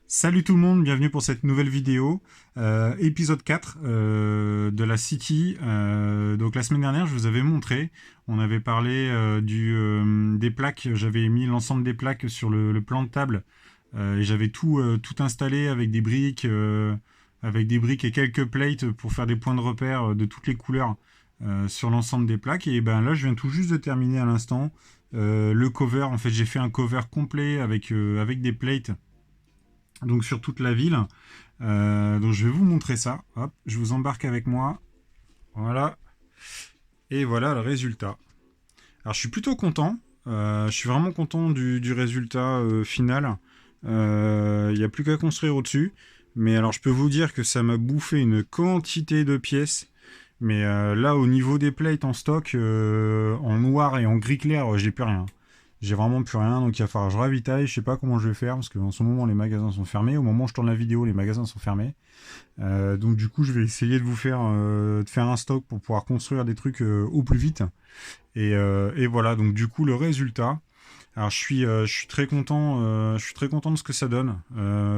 Salut tout le monde, bienvenue pour cette nouvelle vidéo, épisode 4 de la City. Donc la semaine dernière, je vous avais montré, on avait parlé des plaques, j'avais mis l'ensemble des plaques sur le plan de table et j'avais tout installé avec des briques et quelques plates pour faire des points de repère de toutes les couleurs sur l'ensemble des plaques. Et ben là, je viens tout juste de terminer à l'instant le cover. En fait, j'ai fait un cover complet avec des plates donc sur toute la ville. Donc je vais vous montrer ça. Hop, je vous embarque avec moi. Voilà. Et voilà le résultat. Alors je suis plutôt content. Je suis vraiment content du résultat final. Il n'y a plus qu'à construire au-dessus. Mais alors je peux vous dire que ça m'a bouffé une quantité de pièces. Mais là au niveau des plates en stock, en noir et en gris clair, j'ai plus rien. J'ai vraiment plus rien, donc il va falloir que je ravitaille. Je sais pas comment je vais faire parce qu'en ce moment les magasins sont fermés. Au moment où je tourne la vidéo, les magasins sont fermés. Donc du coup, je vais essayer de faire un stock pour pouvoir construire des trucs au plus vite. Et voilà. Donc du coup, le résultat. Alors je suis très content. Je suis très content de ce que ça donne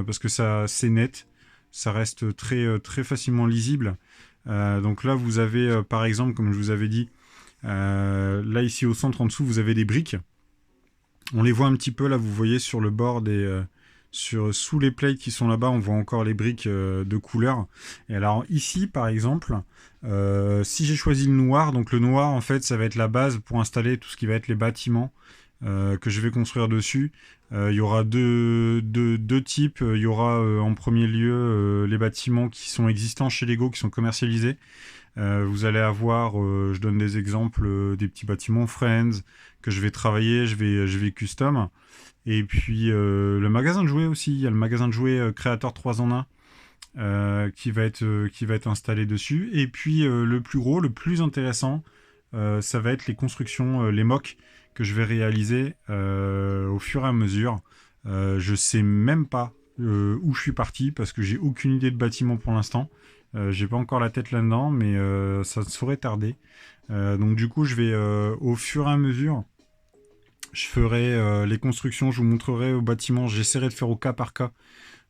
parce que ça c'est net. Ça reste très facilement lisible. Donc là, vous avez par exemple, comme je vous avais dit, là ici au centre en dessous, vous avez des briques. On les voit un petit peu là, vous voyez sur le bord sous les plates qui sont là-bas, on voit encore les briques de couleur. Et alors ici, par exemple, si j'ai choisi le noir, donc le noir en fait, ça va être la base pour installer tout ce qui va être les bâtiments que je vais construire dessus. Il y aura deux types. Il y aura en premier lieu les bâtiments qui sont existants chez Lego, qui sont commercialisés. Vous allez avoir, je donne des exemples, des petits bâtiments Friends que je vais travailler, je vais custom. Et puis le magasin de jouets aussi, il y a le magasin de jouets créateur 3 en 1 qui va être installé dessus. Et puis le plus gros, le plus intéressant, ça va être les constructions, les mocks que je vais réaliser au fur et à mesure. Je sais même pas où je suis parti parce que j'ai aucune idée de bâtiment pour l'instant. J'ai pas encore la tête là-dedans, mais ça ne saurait tarder. Donc du coup, je vais au fur et à mesure, je ferai les constructions, je vous montrerai au bâtiment, j'essaierai de faire au cas par cas,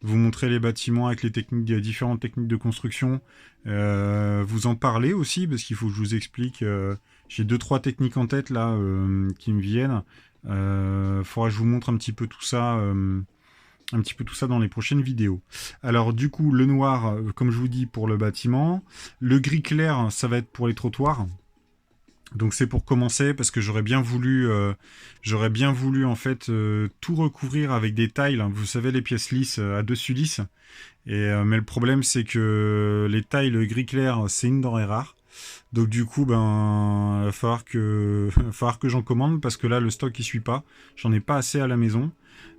vous montrer les bâtiments avec les techniques, différentes techniques de construction, vous en parler aussi parce qu'il faut que je vous explique. J'ai deux trois techniques en tête là qui me viennent. Faudra que je vous montre un petit peu tout ça dans les prochaines vidéos. Alors du coup, le noir, comme je vous dis, pour le bâtiment. Le gris clair, ça va être pour les trottoirs. Donc c'est pour commencer parce que j'aurais bien voulu en fait tout recouvrir avec des tiles. Vous savez les pièces lisses à dessus lisses. Mais le problème c'est que les tiles gris clair c'est une denrée rare. Donc du coup ben il va va falloir que j'en commande parce que là le stock il suit pas. J'en ai pas assez à la maison.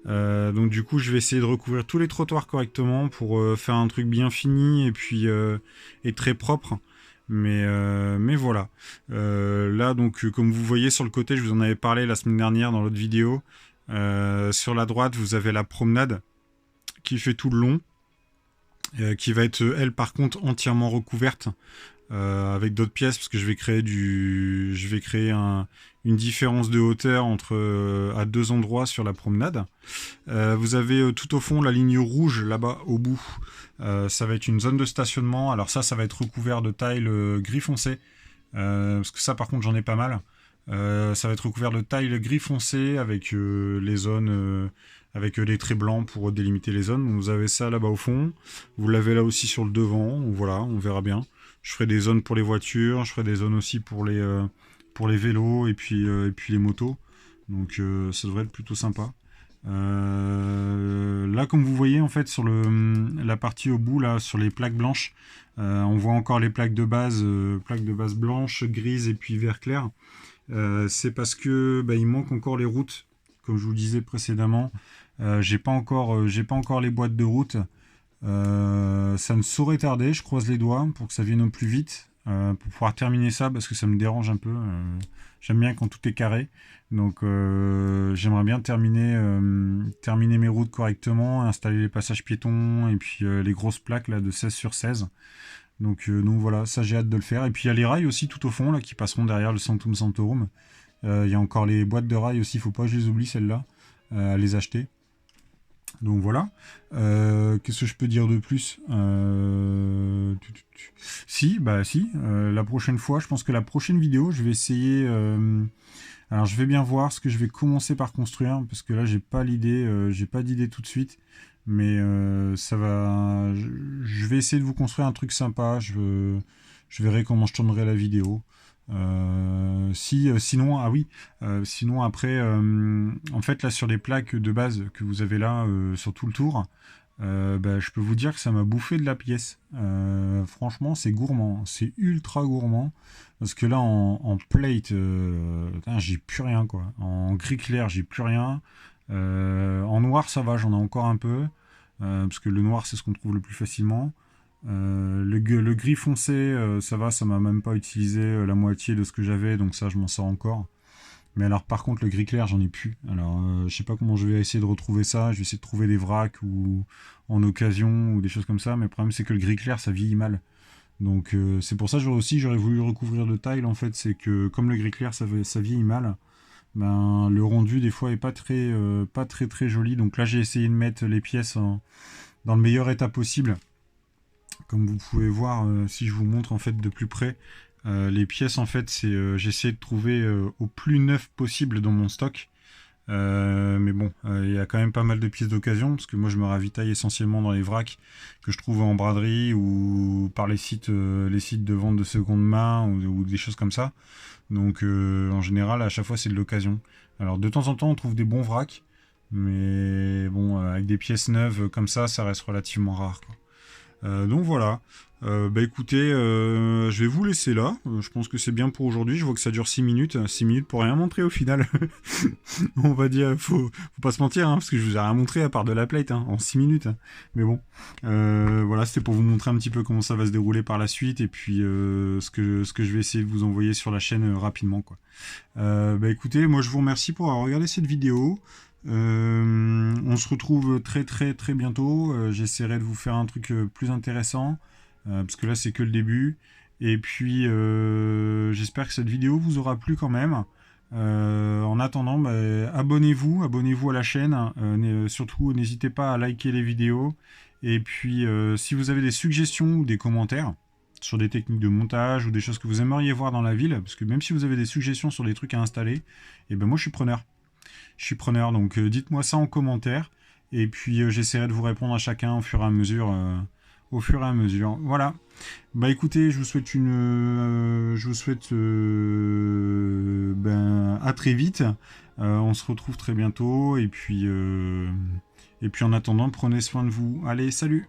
Donc du coup je vais essayer de recouvrir tous les trottoirs correctement pour faire un truc bien fini et puis et très propre. Mais voilà. Là, donc, comme vous voyez sur le côté, je vous en avais parlé la semaine dernière dans l'autre vidéo. Sur la droite, vous avez la promenade qui fait tout le long, qui va être, elle, par contre, entièrement recouverte avec d'autres pièces parce que je vais créer une différence de hauteur entre à deux endroits sur la promenade. Vous avez tout au fond la ligne rouge là-bas au bout. Ça va être une zone de stationnement. Alors ça va être recouvert de tiles gris foncé. Parce que ça par contre j'en ai pas mal. Ça va être recouvert de tiles gris foncé avec les zones avec les traits blancs pour délimiter les zones. Donc, vous avez ça là-bas au fond. Vous l'avez là aussi sur le devant. Voilà, on verra bien. Je ferai des zones pour les voitures. Je ferai des zones aussi pour les vélos et puis les motos. Donc ça devrait être plutôt sympa. Là, comme vous voyez, en fait, sur la partie au bout, là, sur les plaques blanches, on voit encore les plaques de base blanches, grises et puis vert clair. C'est parce que il manque encore les routes, comme je vous le disais précédemment. J'ai pas encore les boîtes de route. Ça ne saurait tarder, je croise les doigts pour que ça vienne au plus vite, pour pouvoir terminer ça parce que ça me dérange un peu. J'aime bien quand tout est carré. Donc j'aimerais bien terminer mes routes correctement, installer les passages piétons et puis les grosses plaques là de 16/16. Donc voilà, ça j'ai hâte de le faire. Et puis il y a les rails aussi tout au fond là qui passeront derrière le Sanctum Sanctorum. Il y a encore les boîtes de rails aussi, faut pas que je les oublie celles-là, à les acheter. Donc voilà. Qu'est-ce que je peux dire de plus? Si, bah si. La prochaine fois, je pense que la prochaine vidéo, je vais essayer. Alors, je vais bien voir ce que je vais commencer par construire, parce que là, j'ai pas d'idée tout de suite. Mais ça va. Je vais essayer de vous construire un truc sympa. Je verrai comment je tournerai la vidéo. Sinon, ah oui, sinon après, en fait là sur les plaques de base que vous avez là sur tout le tour, bah, je peux vous dire que ça m'a bouffé de la pièce. Franchement, c'est gourmand, c'est ultra gourmand. Parce que là en plate, putain, j'ai plus rien quoi. En gris clair, j'ai plus rien. En noir, ça va, j'en ai encore un peu. Parce que le noir, c'est ce qu'on trouve le plus facilement. Le gris foncé, ça va, ça m'a même pas utilisé la moitié de ce que j'avais, donc ça, je m'en sors encore. Mais alors, par contre, le gris clair, j'en ai plus. Alors, je sais pas comment je vais essayer de retrouver ça. Je vais essayer de trouver des vracs ou en occasion ou des choses comme ça. Mais le problème, c'est que le gris clair, ça vieillit mal. Donc, c'est pour ça que j'aurais voulu recouvrir de tile. En fait, c'est que comme le gris clair, ça vieillit mal. Ben, le rendu des fois est pas très très joli. Donc là, j'ai essayé de mettre les pièces dans le meilleur état possible. Comme vous pouvez voir, si je vous montre en fait de plus près, les pièces en fait, j'essaie de trouver au plus neuf possible dans mon stock. Mais bon, il y a quand même pas mal de pièces d'occasion parce que moi je me ravitaille essentiellement dans les vracs que je trouve en braderie ou par les sites de vente de seconde main ou des choses comme ça. Donc en général, à chaque fois c'est de l'occasion. Alors de temps en temps, on trouve des bons vracs, mais bon, avec des pièces neuves comme ça reste relativement rare, quoi. Donc voilà. Bah écoutez, je vais vous laisser là. Je pense que c'est bien pour aujourd'hui. Je vois que ça dure 6 minutes. 6 minutes pour rien montrer au final. On va dire, faut pas se mentir, hein, parce que je vous ai rien montré à part de la plate en 6 minutes. Hein. Mais bon, voilà, c'était pour vous montrer un petit peu comment ça va se dérouler par la suite et puis ce que je vais essayer de vous envoyer sur la chaîne rapidement, quoi. Bah écoutez, moi je vous remercie pour avoir regardé cette vidéo. On se retrouve très très très bientôt. J'essaierai de vous faire un truc plus intéressant parce que là c'est que le début. Et puis j'espère que cette vidéo vous aura plu quand même. En attendant, bah, abonnez-vous à la chaîne. Surtout, n'hésitez pas à liker les vidéos. Et puis, si vous avez des suggestions ou des commentaires sur des techniques de montage ou des choses que vous aimeriez voir dans la ville, parce que même si vous avez des suggestions sur des trucs à installer, et ben moi je suis preneur. Je suis preneur, donc dites-moi ça en commentaire. Et puis j'essaierai de vous répondre à chacun au fur et à mesure. Voilà. Bah écoutez, je vous souhaite ben, à très vite. On se retrouve très bientôt. Et puis en attendant, prenez soin de vous. Allez, salut!